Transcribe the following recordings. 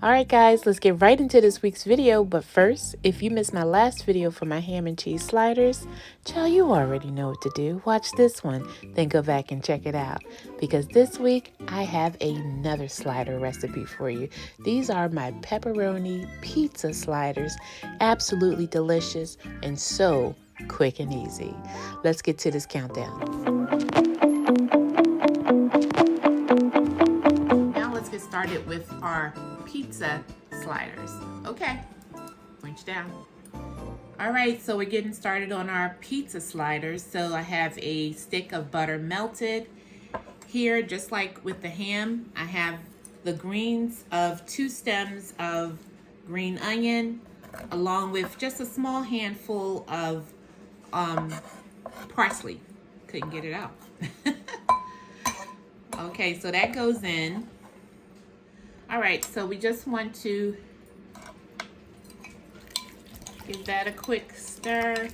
Alright guys, let's get right into this week's video, but first, if you missed my last video for my ham and cheese sliders, child, you already know what to do. Watch this one, then go back and check it out. Because this week, I have another slider recipe for you. These are my pepperoni pizza sliders. Absolutely delicious and so quick and easy. Let's get to this countdown. Now let's get started with our pizza sliders. Okay, point you down. All right, so we're getting started on our pizza sliders. So I have a stick of butter melted. Here, just like with the ham, I have the greens of 2 stems of green onion, along with just a small handful of parsley. Couldn't get it out. Okay, so that goes in. All right, so we just want to give that a quick stir,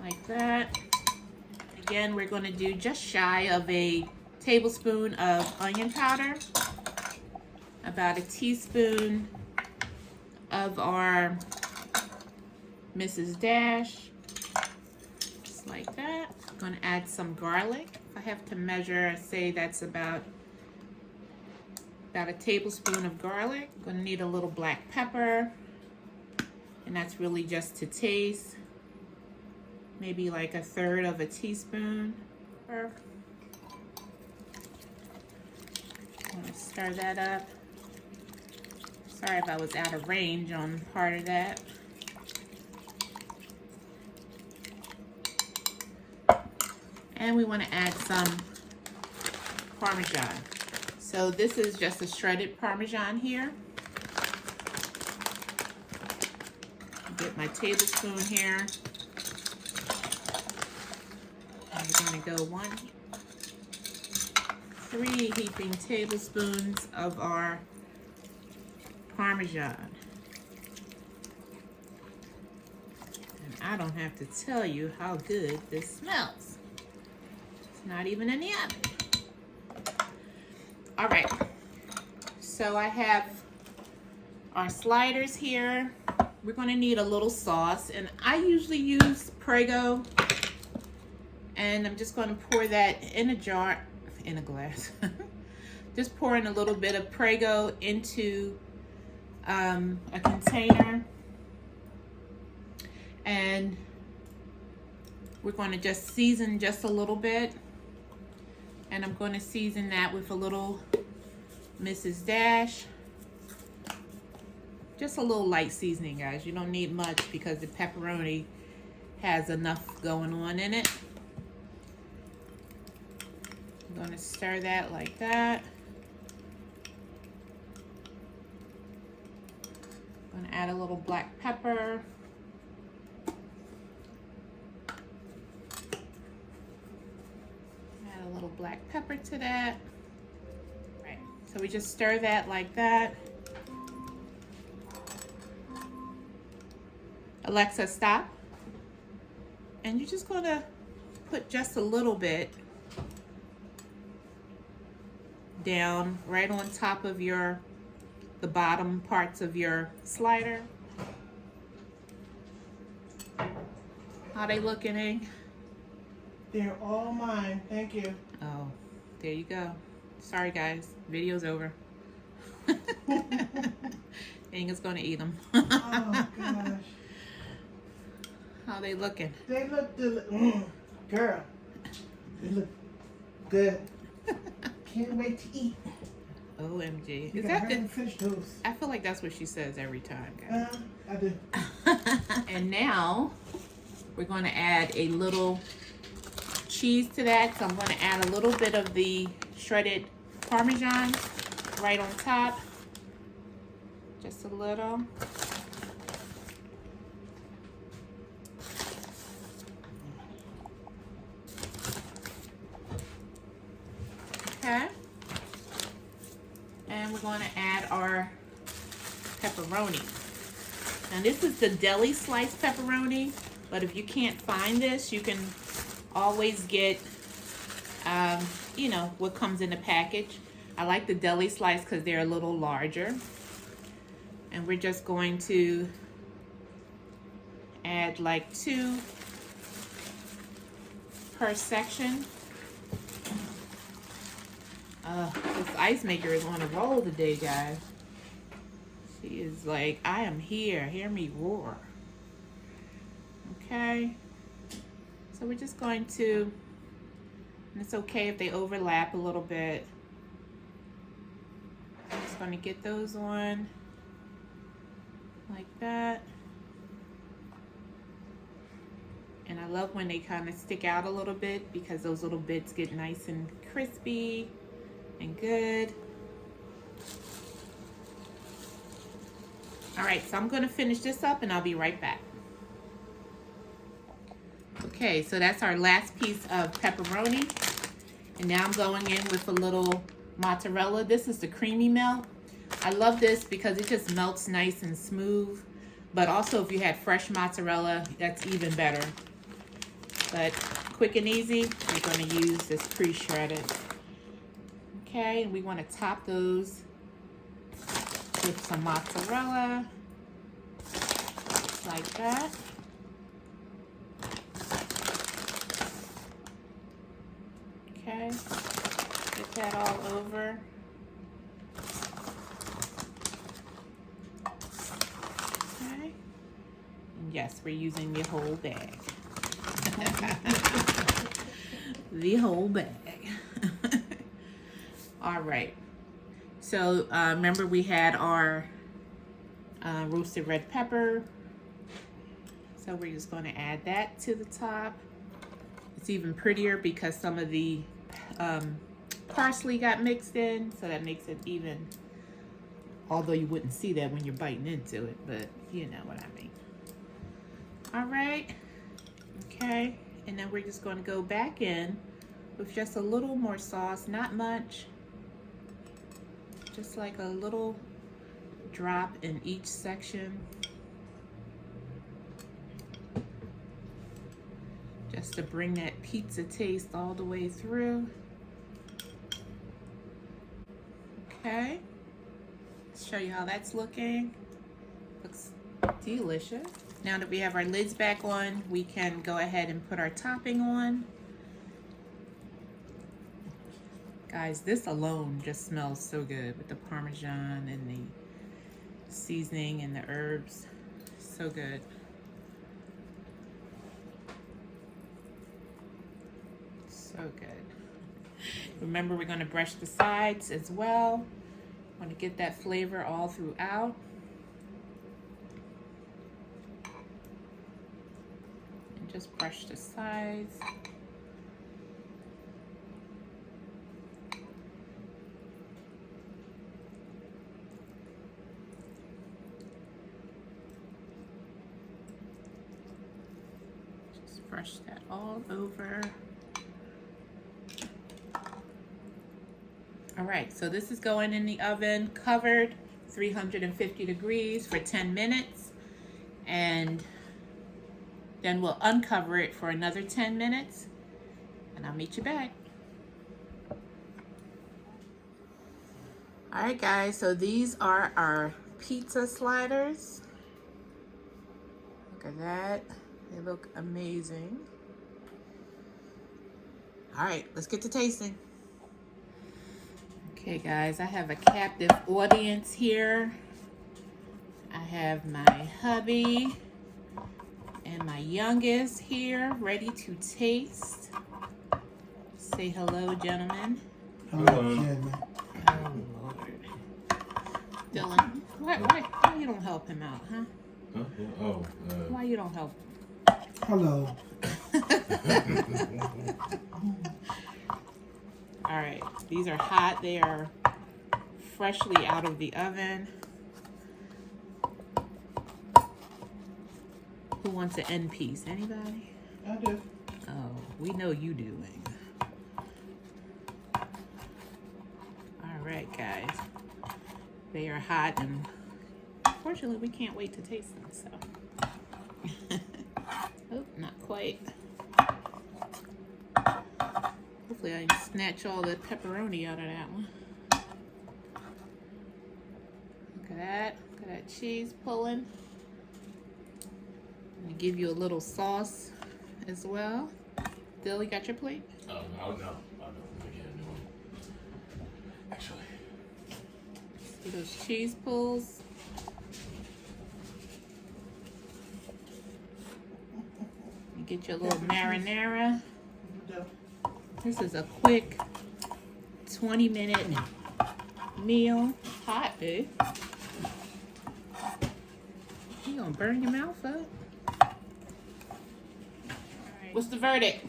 like that. Again, we're gonna do just shy of a tablespoon of onion powder, about a teaspoon of our Mrs. Dash, just like that. I'm gonna add some garlic. If I have to measure, I say that's about a tablespoon of garlic. I'm gonna need a little black pepper, and that's really just to taste. Maybe like 1/3 of a teaspoon. I'm gonna stir that up. Sorry if I was out of range on part of that. And we want to add some Parmesan. So this is just a shredded Parmesan here. Get my tablespoon here. I'm going to go 3 heaping tablespoons of our Parmesan. And I don't have to tell you how good this smells. It's not even in the oven. All right, so I have our sliders here. We're going to need a little sauce, and I usually use Prego, and I'm just going to pour that in a jar, in a glass. Just pouring a little bit of Prego into a container, and we're going to just season just a little bit. And I'm going to season that with a little Mrs. Dash. Just a little light seasoning, guys. You don't need much because the pepperoni has enough going on in it. I'm going to stir that like that. I'm going to add a little black pepper. A little black pepper to that. Right. So we just stir that like that. Alexa, stop. And you're just gonna put just a little bit down right on top of the bottom parts of your slider. How they looking, eh? They're all mine. Thank you. Oh, there you go. Sorry, guys. Video's over. Inga's gonna eat them. Oh, gosh. How they looking? They look girl. They look good. Can't wait to eat. OMG. You Is gotta that hurry and finish those. I feel like that's what she says every time, guys. I do. And now we're going to add a little cheese to that. So I'm going to add a little bit of the shredded Parmesan right on top. Just a little. Okay. And we're going to add our pepperoni. Now this is the deli sliced pepperoni, but if you can't find this, you can always get, you know, what comes in the package. I like the deli slice because they're a little larger. And we're just going to add like 2 per section. This ice maker is on a roll today, guys. She is like, I am here. Hear me roar. Okay. So we're just going to, and it's okay if they overlap a little bit. I'm just going to get those on like that. And I love when they kind of stick out a little bit because those little bits get nice and crispy and good. All right, so I'm going to finish this up and I'll be right back. Okay, so that's our last piece of pepperoni. And now I'm going in with a little mozzarella. This is the creamy melt. I love this because it just melts nice and smooth. But also if you had fresh mozzarella, that's even better. But quick and easy, we're going to use this pre-shredded. Okay, and we want to top those with some mozzarella, like that. Okay, get that all over. Okay, and yes, we're using the whole bag. The whole bag. All right. So remember we had our roasted red pepper. So we're just going to add that to the top. It's even prettier because some of the parsley got mixed in, so that makes it even, although you wouldn't see that when you're biting into it, but you know what I mean. All right. Okay, and then we're just going to go back in with just a little more sauce, not much, just like a little drop in each section, just to bring that pizza taste all the way through. Okay, let's show you how that's looking. Looks delicious. Now that we have our lids back on, we can go ahead and put our topping on. Guys, this alone just smells so good with the Parmesan and the seasoning and the herbs. So good. So good. Remember, we're going to brush the sides as well. Want to get that flavor all throughout. And just brush the sides. Brush that all over. All right, so this is going in the oven, covered, 350 degrees for 10 minutes. And then we'll uncover it for another 10 minutes. And I'll meet you back. All right, guys, so these are our pizza sliders. Look at that. They look amazing. All right, let's get to tasting. Okay, guys, I have a captive audience here. I have my hubby and my youngest here ready to taste. Say hello, gentlemen. Hello, gentlemen. Oh, Lord. Dylan, why you don't help him out, huh? Huh? Oh. Why you don't help him? Hello. All right, these are hot. They are freshly out of the oven. Who wants an end piece? Anybody? I do. Oh, we know you do. All right, guys. They are hot, and fortunately, we can't wait to taste them. So, oh, not quite. Hopefully, I can snatch all the pepperoni out of that one. that cheese pulling. I'm gonna give you a little sauce as well. Dill, you got your plate? Oh, no. We get a new one. Actually. See those cheese pulls? You get your little marinara. This is a quick 20-minute meal. Hot, eh? You gonna burn your mouth up? What's the verdict?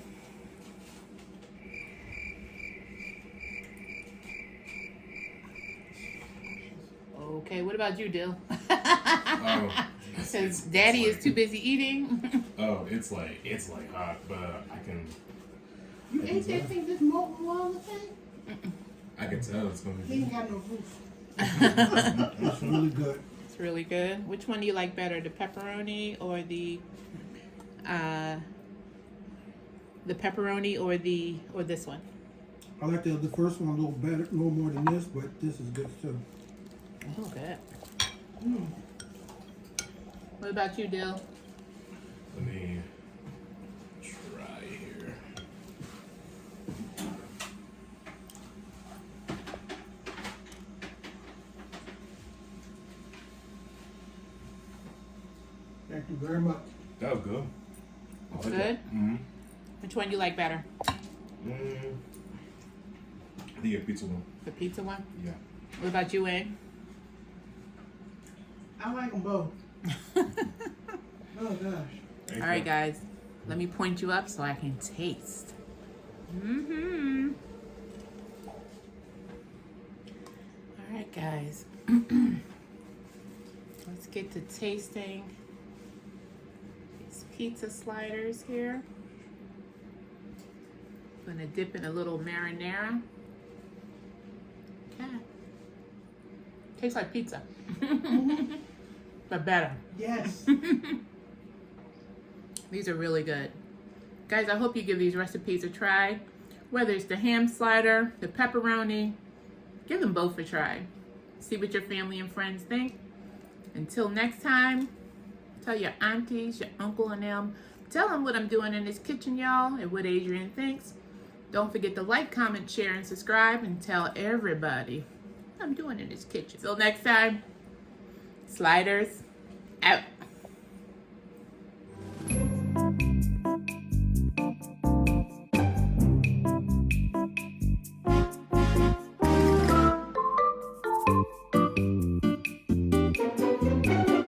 Okay, what about you, Dill? Because Daddy is too busy eating. Oh, it's like hot, but I can. You ate that thing this molten while the thing? I can tell it's gonna He be. ain't got no roof. It's really good. It's really good. Which one do you like better, the pepperoni or the pepperoni or this one? I like the first one a little better, a little more than this, but this is good too. Oh, good. What about you, Dill? Let me try here. Thank you very much. That was good. I like Good? that. Mm-hmm. Which one do you like better? The pizza one. The pizza one? Yeah. What about you, Ann? I like them both. Oh gosh. All right, guys. Let me point you up so I can taste. Mm-hmm. All right, guys. Let's get to tasting these pizza sliders here. I'm gonna dip in a little marinara. Okay. Tastes like pizza. But better. Yes. These are really good. Guys, I hope you give these recipes a try. Whether it's the ham slider, the pepperoni, give them both a try. See what your family and friends think. Until next time, tell your aunties, your uncle and them. Tell them what I'm doing in this kitchen, y'all, and what Adrianne thinks. Don't forget to like, comment, share, and subscribe, and tell everybody what I'm doing in this kitchen. Till next time, sliders out.